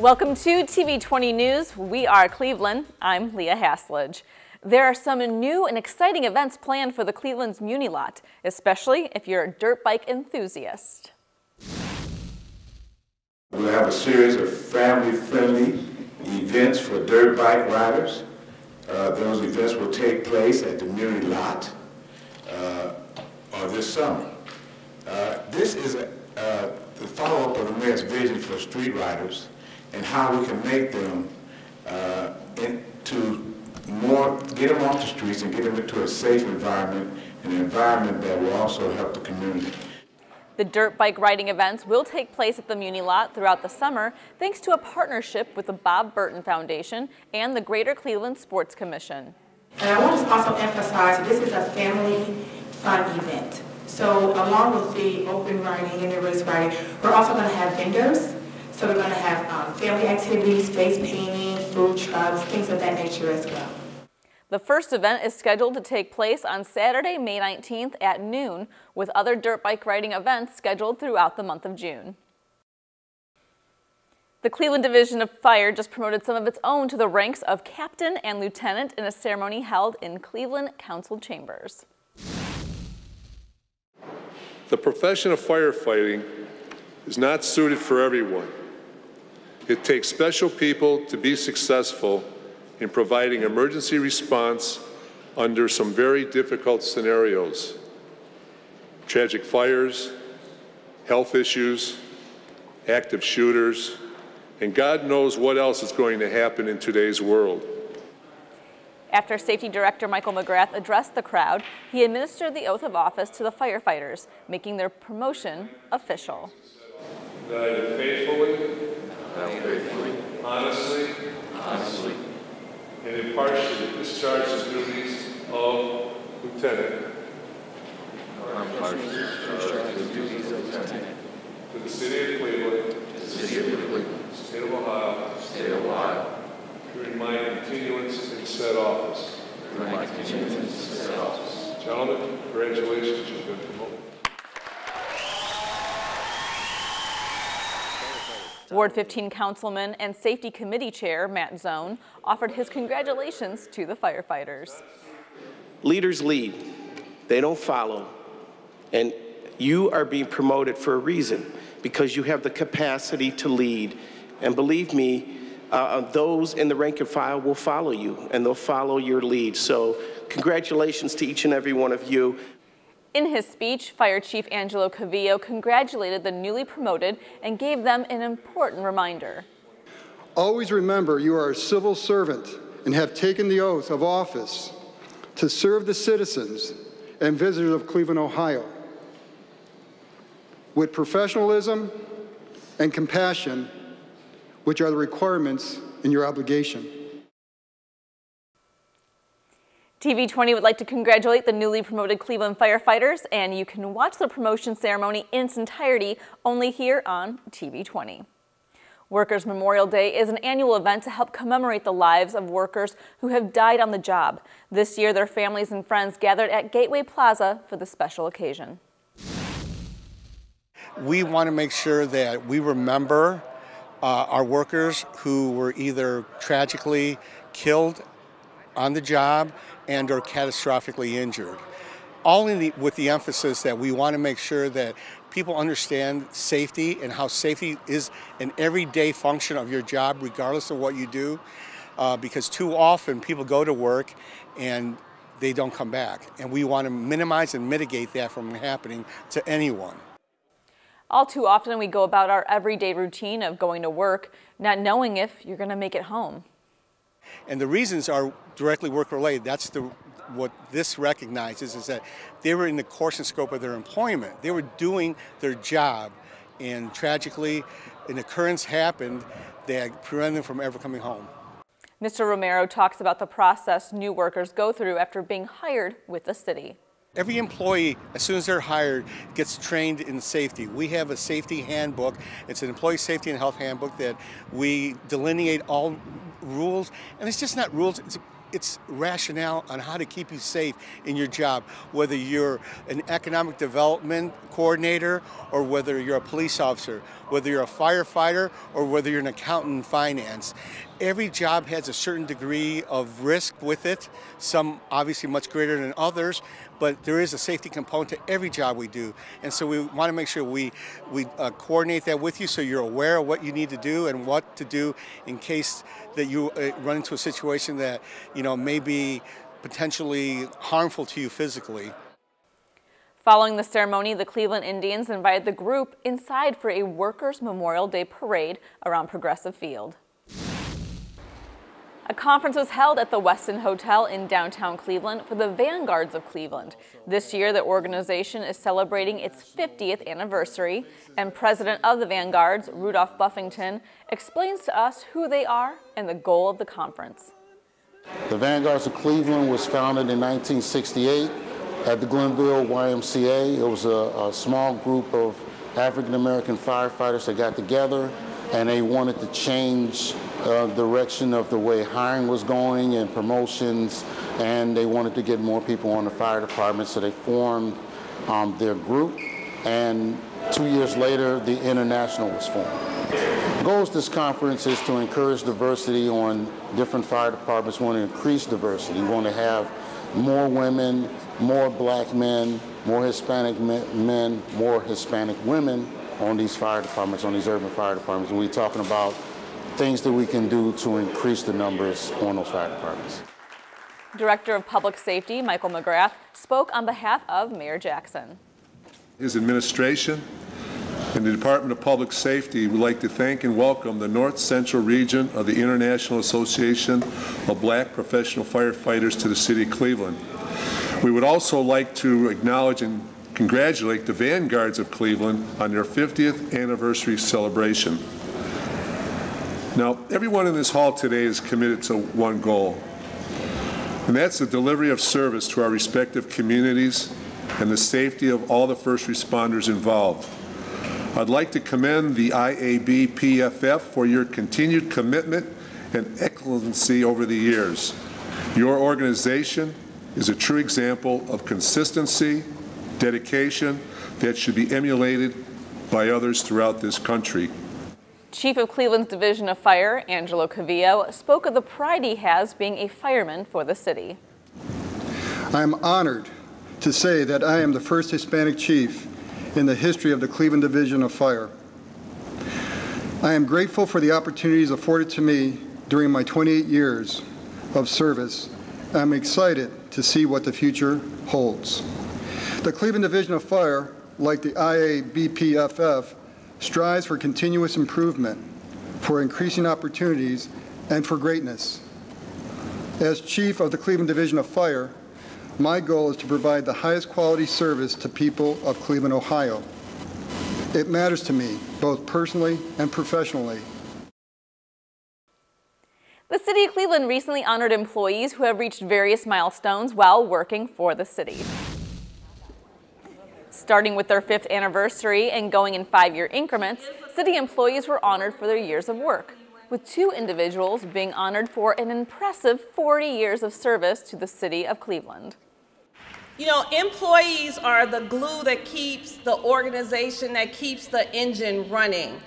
Welcome to TV20 News. We are Cleveland. I'm Leah Haslage. There are some new and exciting events planned for the Cleveland's Muni Lot, especially if you're a dirt bike enthusiast. We'll have a series of family-friendly events for dirt bike riders. Those events will take place at the Muni Lot this summer. This is the follow-up of the mayor's vision for street riders and how we can make them get them off the streets and get them into a safe environment, and an environment that will also help the community. The dirt bike riding events will take place at the Muni Lot throughout the summer thanks to a partnership with the Bob Burton Foundation and the Greater Cleveland Sports Commission. And I want to also emphasize that this is a family fun event. So along with the open riding and the race riding, we're also going to have vendors. So we're going to have family activities, face painting, food trucks, things of that nature as well. The first event is scheduled to take place on Saturday, May 19th at noon, with other dirt bike riding events scheduled throughout the month of June. The Cleveland Division of Fire just promoted some of its own to the ranks of captain and lieutenant in a ceremony held in Cleveland Council Chambers. The profession of firefighting is not suited for everyone. It takes special people to be successful in providing emergency response under some very difficult scenarios. Tragic fires, health issues, active shooters, and God knows what else is going to happen in today's world. After Safety Director Michael McGrath addressed the crowd, he administered the oath of office to the firefighters, making their promotion official. That I will faithfully, honestly, and impartially discharge the duties of lieutenant to the city of Cleveland, state of Ohio, during my continuance in said office. Gentlemen, congratulations, you've been promoted. Ward 15 Councilman and Safety Committee Chair Matt Zone offered his congratulations to the firefighters. Leaders lead, they don't follow. And you are being promoted for a reason, because you have the capacity to lead. And believe me, those in the rank and file will follow you, and they'll follow your lead. So congratulations to each and every one of you. In his speech, Fire Chief Angelo Cavillo congratulated the newly promoted and gave them an important reminder. Always remember you are a civil servant and have taken the oath of office to serve the citizens and visitors of Cleveland, Ohio, with professionalism and compassion, which are the requirements in your obligation. TV20 would like to congratulate the newly promoted Cleveland firefighters, and you can watch the promotion ceremony in its entirety only here on TV20. Workers' Memorial Day is an annual event to help commemorate the lives of workers who have died on the job. This year, their families and friends gathered at Gateway Plaza for the special occasion. We want to make sure that we remember our workers who were either tragically killed on the job and or catastrophically injured. All with the emphasis that we want to make sure that people understand safety and how safety is an everyday function of your job regardless of what you do, because too often people go to work and they don't come back, and we want to minimize and mitigate that from happening to anyone. All too often we go about our everyday routine of going to work, not knowing if you're going to make it home. And the reasons are directly work-related. That's what this recognizes, is that they were in the course and scope of their employment. They were doing their job, and tragically an occurrence happened that prevented them from ever coming home. Mr. Romero talks about the process new workers go through after being hired with the city. Every employee, as soon as they're hired, gets trained in safety. We have a safety handbook. It's an employee safety and health handbook that we delineate all rules. And it's just not rules, it's it's rationale on how to keep you safe in your job, whether you're an economic development coordinator or whether you're a police officer, whether you're a firefighter or whether you're an accountant in finance. Every job has a certain degree of risk with it, some obviously much greater than others, but there is a safety component to every job we do. And so we want to make sure we coordinate that with you so you're aware of what you need to do and what to do in case that you run into a situation that, you know, may be potentially harmful to you physically. Following the ceremony, the Cleveland Indians invited the group inside for a Workers' Memorial Day parade around Progressive Field. A conference was held at the Westin Hotel in downtown Cleveland for the Vanguards of Cleveland. This year, the organization is celebrating its 50th anniversary, and President of the Vanguards, Rudolph Buffington, explains to us who they are and the goal of the conference. The Vanguards of Cleveland was founded in 1968 at the Glenville YMCA. It was a small group of African-American firefighters that got together, and they wanted to change the direction of the way hiring was going and promotions, and they wanted to get more people on the fire department, so they formed their group, and 2 years later, the International was formed. The goal of this conference is to encourage diversity on different fire departments. We want to increase diversity. We want to have more women, more black men, more Hispanic men, more Hispanic women on these fire departments, on these urban fire departments. And we're talking about things that we can do to increase the numbers on those fire departments. Director of Public Safety, Michael McGrath, spoke on behalf of Mayor Jackson. His administration and the Department of Public Safety would like to thank and welcome the North Central region of the International Association of Black Professional Firefighters to the City of Cleveland. We would also like to acknowledge and congratulate the Vanguards of Cleveland on their 50th anniversary celebration. Now, everyone in this hall today is committed to one goal, and that's the delivery of service to our respective communities and the safety of all the first responders involved. I'd like to commend the IABPFF for your continued commitment and excellency over the years. Your organization is a true example of consistency, dedication that should be emulated by others throughout this country. Chief of Cleveland's Division of Fire, Angelo Cavillo, spoke of the pride he has being a fireman for the city. I am honored to say that I am the first Hispanic chief in the history of the Cleveland Division of Fire. I am grateful for the opportunities afforded to me during my 28 years of service. I'm excited to see what the future holds. The Cleveland Division of Fire, like the IABPFF, strives for continuous improvement, for increasing opportunities, and for greatness. As chief of the Cleveland Division of Fire, my goal is to provide the highest quality service to people of Cleveland, Ohio. It matters to me, both personally and professionally. The City of Cleveland recently honored employees who have reached various milestones while working for the city. Starting with their 5th anniversary and going in 5-year increments, city employees were honored for their years of work, with 2 individuals being honored for an impressive 40 years of service to the City of Cleveland. You know, employees are the glue that keeps the organization, that keeps the engine running.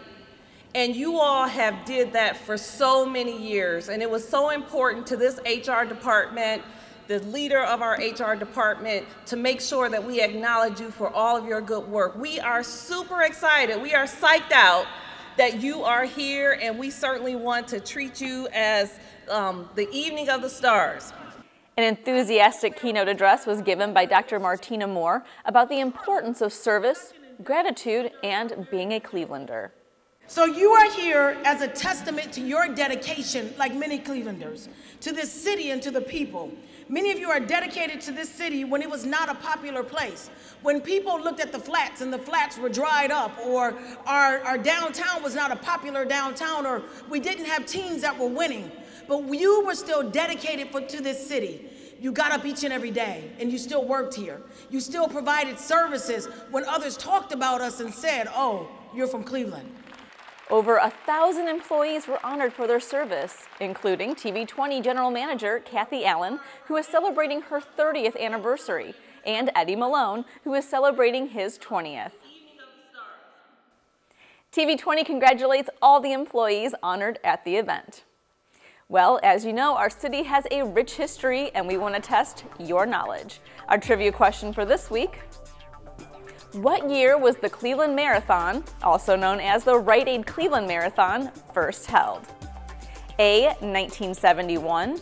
And you all have did that for so many years, and it was so important to this HR department, the leader of our HR department, to make sure that we acknowledge you for all of your good work. We are super excited. We are psyched out that you are here, and we certainly want to treat you as the evening of the stars. An enthusiastic keynote address was given by Dr. Martina Moore about the importance of service, gratitude, and being a Clevelander. So you are here as a testament to your dedication, like many Clevelanders, to this city and to the people. Many of you are dedicated to this city when it was not a popular place. When people looked at the flats and the flats were dried up, or our downtown was not a popular downtown, or we didn't have teams that were winning. But you were still dedicated to this city. You got up each and every day and you still worked here. You still provided services when others talked about us and said, oh, you're from Cleveland. Over 1,000 employees were honored for their service, including TV20 General Manager Kathy Allen, who is celebrating her 30th anniversary, and Eddie Malone, who is celebrating his 20th. TV20 congratulates all the employees honored at the event. Well, as you know, our city has a rich history and we want to test your knowledge. Our trivia question for this week: what year was the Cleveland Marathon, also known as the Rite Aid Cleveland Marathon, first held? A, 1971,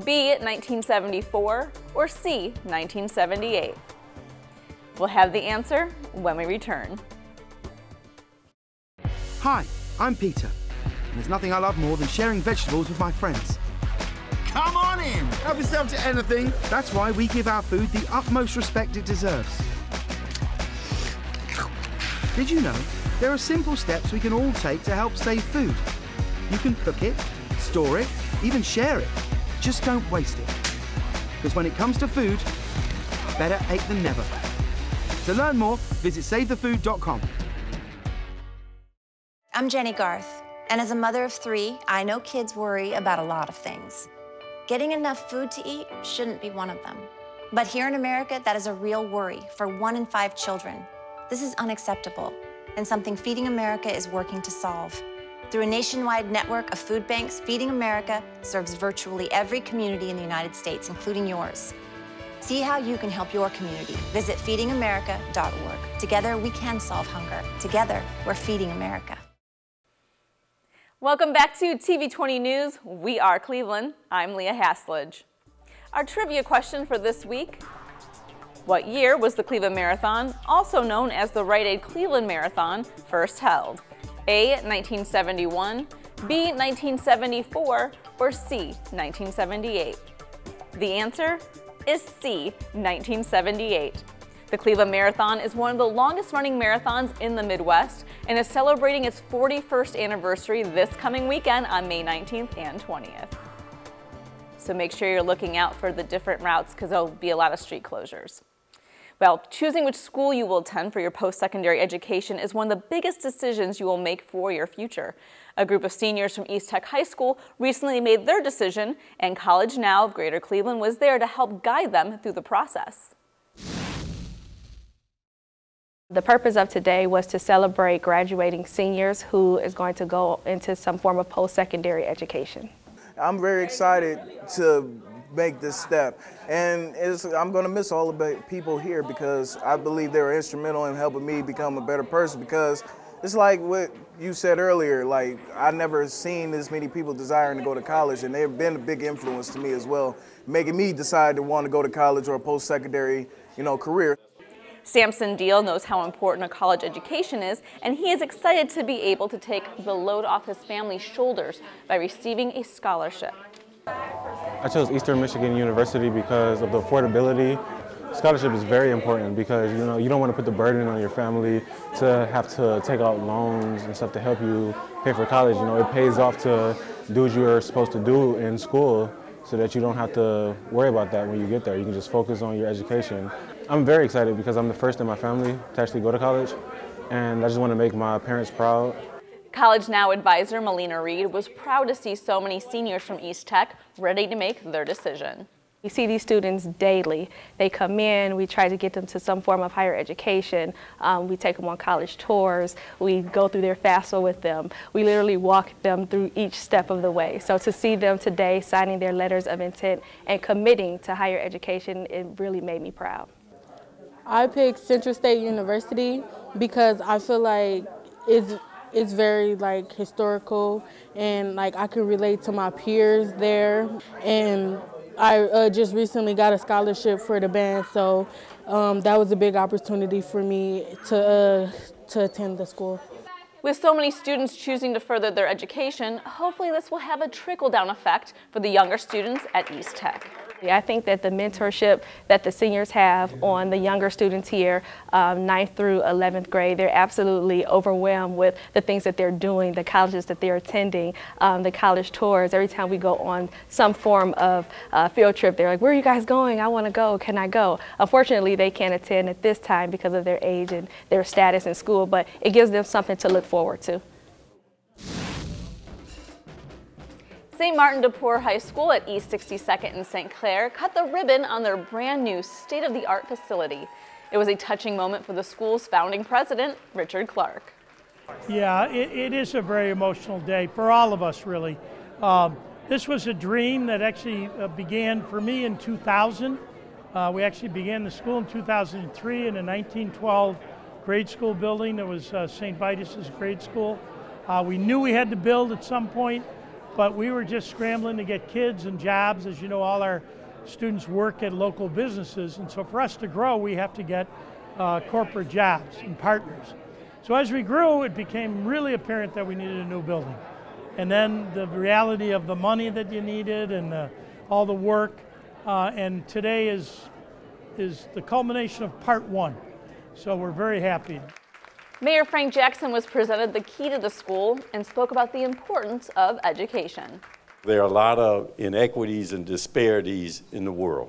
B, 1974, or C, 1978? We'll have the answer when we return. Hi, I'm Peter, and there's nothing I love more than sharing vegetables with my friends. Come on in, help yourself to anything. That's why we give our food the utmost respect it deserves. Did you know there are simple steps we can all take to help save food? You can cook it, store it, even share it. Just don't waste it. Because when it comes to food, better ate than never. To learn more, visit SaveTheFood.com. I'm Jenny Garth, and as a mother of 3, I know kids worry about a lot of things. Getting enough food to eat shouldn't be one of them. But here in America, that is a real worry for 1 in 5 children. This is unacceptable, and something Feeding America is working to solve. Through a nationwide network of food banks, Feeding America serves virtually every community in the United States, including yours. See how you can help your community. Visit feedingamerica.org. Together, we can solve hunger. Together, we're Feeding America. Welcome back to TV20 News. We are Cleveland. I'm Leah Haslage. Our trivia question for this week: what year was the Cleveland Marathon, also known as the Rite Aid Cleveland Marathon, first held? A, 1971, B, 1974, or C, 1978? The answer is C, 1978. The Cleveland Marathon is one of the longest running marathons in the Midwest and is celebrating its 41st anniversary this coming weekend on May 19th and 20th. So make sure you're looking out for the different routes because there'll be a lot of street closures. Well, choosing which school you will attend for your post-secondary education is one of the biggest decisions you will make for your future. A group of seniors from East Tech High School recently made their decision, and College Now of Greater Cleveland was there to help guide them through the process. The purpose of today was to celebrate graduating seniors who is going to go into some form of post-secondary education. I'm very excited to make this step, and I'm going to miss all the people here because I believe they were instrumental in helping me become a better person, because it's like what you said earlier, like I never seen this many people desiring to go to college, and they've been a big influence to me as well, making me decide to want to go to college or a post-secondary, career. Samson Deal knows how important a college education is, and he is excited to be able to take the load off his family's shoulders by receiving a scholarship. I chose Eastern Michigan University because of the affordability. Scholarship is very important because you don't want to put the burden on your family to have to take out loans and stuff to help you pay for college. It pays off to do what you're supposed to do in school so that you don't have to worry about that when you get there. You can just focus on your education. I'm very excited because I'm the first in my family to actually go to college, and I just want to make my parents proud. College Now advisor Melina Reed was proud to see so many seniors from East Tech ready to make their decision. We see these students daily. They come in, we try to get them to some form of higher education. We take them on college tours. We go through their FAFSA with them. We literally walk them through each step of the way. So to see them today signing their letters of intent and committing to higher education, it really made me proud. I picked Central State University because I feel like it's very historical, and I can relate to my peers there, and I just recently got a scholarship for the band, so that was a big opportunity for me to attend the school. With so many students choosing to further their education, hopefully this will have a trickle-down effect for the younger students at East Tech. I think that the mentorship that the seniors have on the younger students here, 9th through 11th grade, they're absolutely overwhelmed with the things that they're doing, the colleges that they're attending, the college tours. Every time we go on some form of field trip, they're like, "Where are you guys going? I want to go. Can I go?" Unfortunately, they can't attend at this time because of their age and their status in school, but it gives them something to look forward to. St. Martin de Porres High School at East 62nd and St. Clair cut the ribbon on their brand new state-of-the-art facility. It was a touching moment for the school's founding president, Richard Clark. Yeah, it is a very emotional day for all of us, really. This was a dream that actually began for me in 2000. We actually began the school in 2003 in a 1912 grade school building that was St. Vitus's grade school. We knew we had to build at some point, but we were just scrambling to get kids and jobs. As you know, all our students work at local businesses, and so for us to grow, we have to get corporate jobs and partners. So as we grew, it became really apparent that we needed a new building. And then the reality of the money that you needed and all the work, and today is the culmination of part one. So we're very happy. Mayor Frank Jackson was presented the key to the school and spoke about the importance of education. There are a lot of inequities and disparities in the world.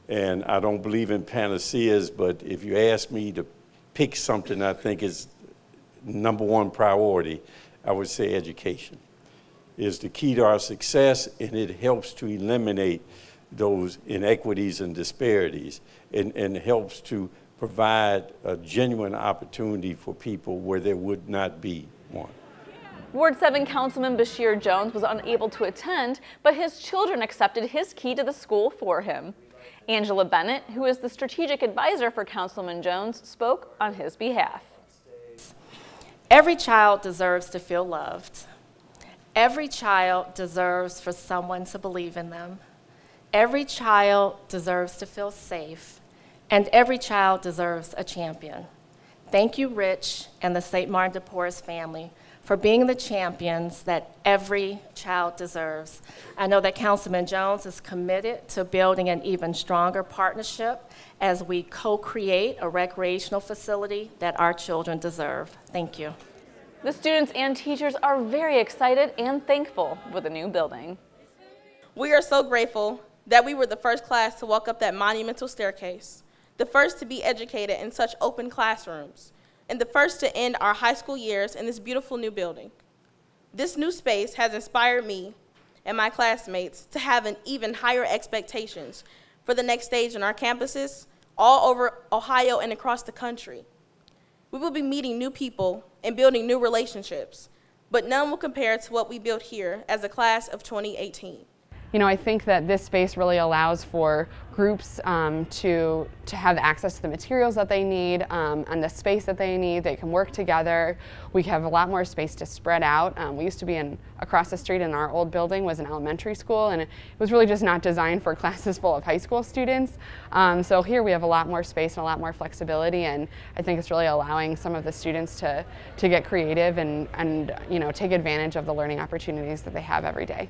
And I don't believe in panaceas, but if you ask me to pick something I think is #1 priority, I would say education is the key to our success, and it helps to eliminate those inequities and disparities and helps to provide a genuine opportunity for people where there would not be one. Ward 7 Councilman Bashir Jones was unable to attend, but his children accepted his key to the school for him. Angela Bennett, who is the strategic advisor for Councilman Jones, spoke on his behalf. Every child deserves to feel loved. Every child deserves for someone to believe in them. Every child deserves to feel safe. And every child deserves a champion. Thank you, Rich, and the St. Martin de Porres family for being the champions that every child deserves. I know that Councilman Jones is committed to building an even stronger partnership as we co-create a recreational facility that our children deserve. Thank you. The students and teachers are very excited and thankful for the new building. We are so grateful that we were the first class to walk up that monumental staircase, the first to be educated in such open classrooms, and the first to end our high school years in this beautiful new building. This new space has inspired me and my classmates to have an even higher expectations for the next stage in our campuses all over Ohio and across the country. We will be meeting new people and building new relationships, but none will compare to what we built here as a class of 2018. You know, I think that this space really allows for groups to have access to the materials that they need and the space that they need. They can work together. We have a lot more space to spread out. We used to be across the street in our old building was an elementary school, and it was really just not designed for classes full of high school students. So here we have a lot more space and a lot more flexibility, and I think it's really allowing some of the students to get creative and you know, take advantage of the learning opportunities that they have every day.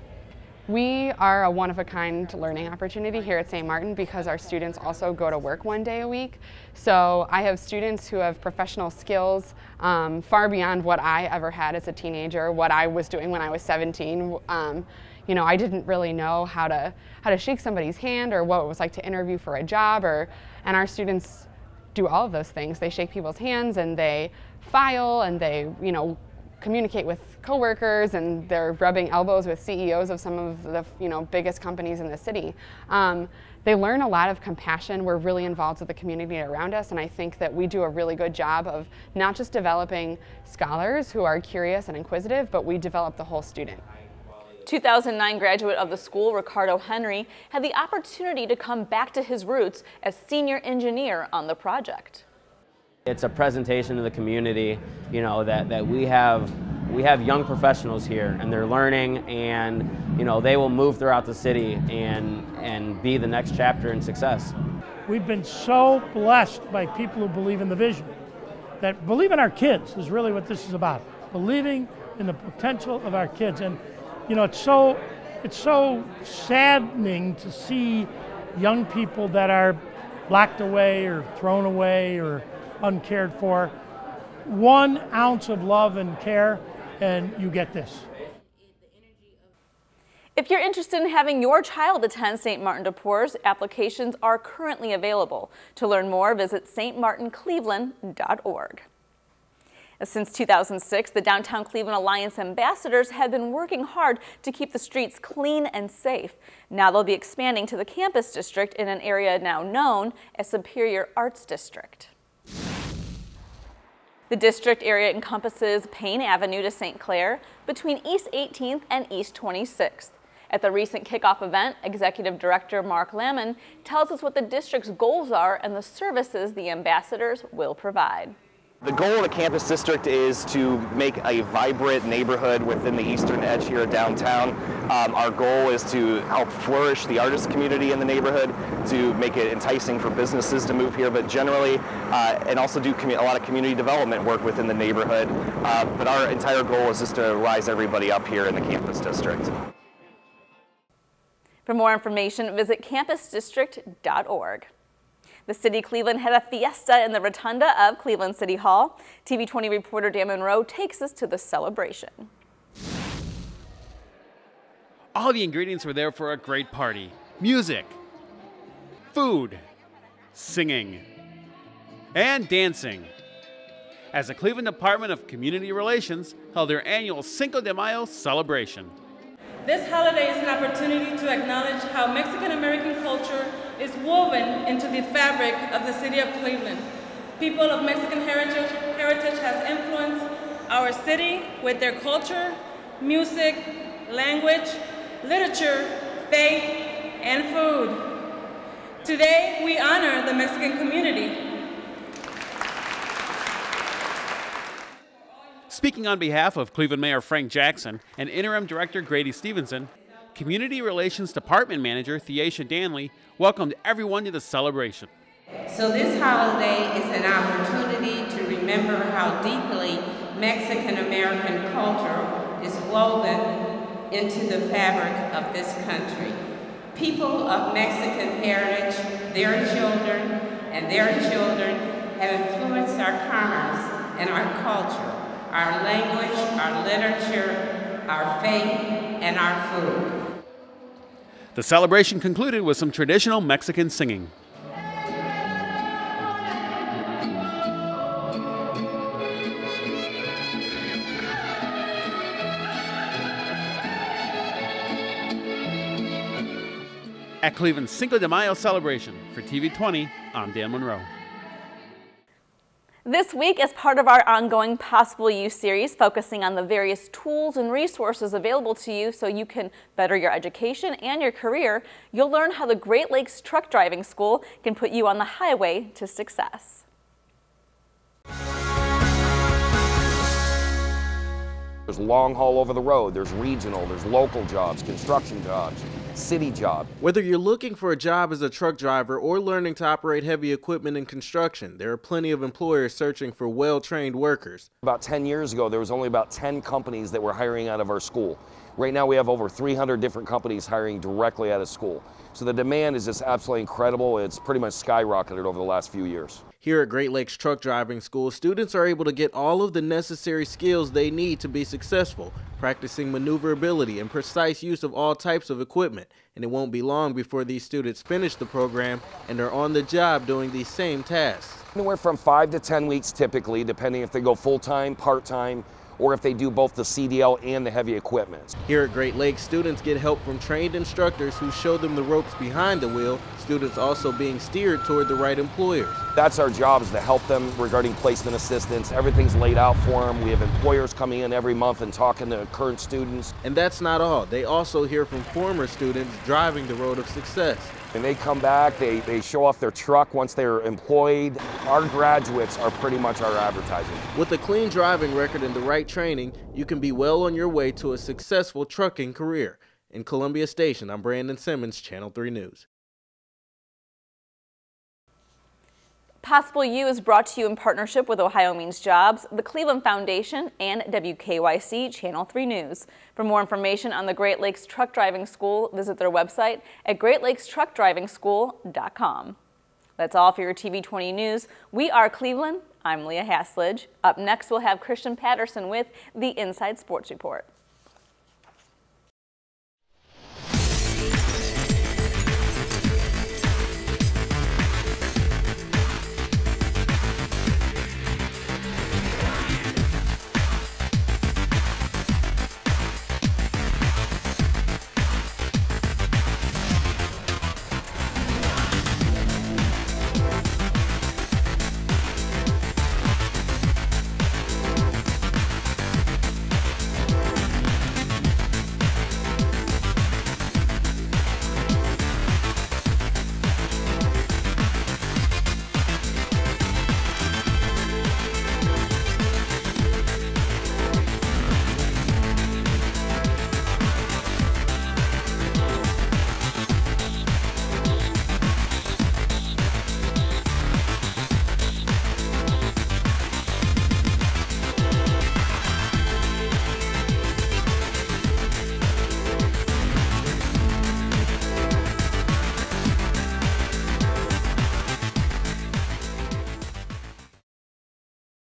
We are a one-of-a-kind learning opportunity here at St. Martin because our students also go to work 1 day a week. So I have students who have professional skills far beyond what I ever had as a teenager, what I was doing when I was 17. You know, I didn't really know how to shake somebody's hand or what it was like to interview for a job, and our students do all of those things. They shake people's hands and they file and they, you know, communicate with coworkers, and they're rubbing elbows with CEOs of some of the biggest companies in the city. They learn a lot of compassion. We're really involved with the community around us, and I think that we do a really good job of not just developing scholars who are curious and inquisitive, but we develop the whole student. 2009 graduate of the school, Ricardo Henry, had the opportunity to come back to his roots as senior engineer on the project. It's a presentation to the community, you know, that we have young professionals here, and they're learning, and you know, they will move throughout the city and be the next chapter in success. We've been so blessed by people who believe in the vision, that believe in our kids is really what this is about. Believing in the potential of our kids, and you know, it's so saddening to see young people that are locked away or thrown away or uncared for. 1 ounce of love and care, and you get this. If you're interested in having your child attend St. Martin de Porres, applications are currently available. To learn more, visit stmartincleveland.org. Since 2006, the Downtown Cleveland Alliance ambassadors have been working hard to keep the streets clean and safe. Now they'll be expanding to the campus district in an area now known as Superior Arts District. The district area encompasses Payne Avenue to St. Clair between East 18th and East 26th. At the recent kickoff event, Executive Director Mark Lamon tells us what the district's goals are and the services the ambassadors will provide. The goal of the campus district is to make a vibrant neighborhood within the eastern edge here of downtown. Our goal is to help flourish the artist community in the neighborhood, to make it enticing for businesses to move here, but generally, and also do a lot of community development work within the neighborhood. But our entire goal is just to rise everybody up here in the campus district. For more information, visit campusdistrict.org. The City of Cleveland had a fiesta in the rotunda of Cleveland City Hall. TV20 reporter Dan Monroe takes us to the celebration. All the ingredients were there for a great party. Music, food, singing, and dancing. As the Cleveland Department of Community Relations held their annual Cinco de Mayo celebration. This holiday is an opportunity to acknowledge how Mexican-American culture is woven into the fabric of the city of Cleveland. People of Mexican heritage has influenced our city with their culture, music, language, literature, faith, and food. Today, we honor the Mexican community. Speaking on behalf of Cleveland Mayor Frank Jackson and Interim Director Grady Stevenson, Community Relations Department Manager Theacia Danley welcomed everyone to the celebration. So this holiday is an opportunity to remember how deeply Mexican-American culture is woven into the fabric of this country. People of Mexican heritage, their children, and their children have influenced our commerce and our culture, our language, our literature, our faith, and our food. The celebration concluded with some traditional Mexican singing. At Cleveland's Cinco de Mayo celebration, for TV20, I'm Dan Monroe. This week, as part of our ongoing Possible You series, focusing on the various tools and resources available to you so you can better your education and your career, you'll learn how the Great Lakes Truck Driving School can put you on the highway to success. There's long haul over the road, there's regional, there's local jobs, construction jobs, city jobs. Whether you're looking for a job as a truck driver or learning to operate heavy equipment in construction, there are plenty of employers searching for well-trained workers. About 10 years ago, there was only about 10 companies that were hiring out of our school. Right now we have over 300 different companies hiring directly out of school. So the demand is just absolutely incredible. It's pretty much skyrocketed over the last few years. Here at Great Lakes Truck Driving School, students are able to get all of the necessary skills they need to be successful, practicing maneuverability and precise use of all types of equipment. And it won't be long before these students finish the program and are on the job doing these same tasks. Anywhere from 5 to 10 weeks typically, depending if they go full-time, part-time, or if they do both the CDL and the heavy equipment. Here at Great Lakes, students get help from trained instructors who show them the ropes behind the wheel, students also being steered toward the right employers. That's our job, is to help them regarding placement assistance. Everything's laid out for them. We have employers coming in every month and talking to current students. And that's not all. They also hear from former students driving the road of success. And they come back, they show off their truck once they're employed. Our graduates are pretty much our advertising. With a clean driving record and the right training, you can be well on your way to a successful trucking career. In Columbia Station, I'm Brandon Simmons, Channel 3 News. Possible You is brought to you in partnership with Ohio Means Jobs, the Cleveland Foundation, and WKYC Channel 3 News. For more information on the Great Lakes Truck Driving School, visit their website at greatlakestruckdrivingschool.com. That's all for your TV20 News. We are Cleveland. I'm Leah Haslidge. Up next, we'll have Christian Patterson with the Inside Sports Report.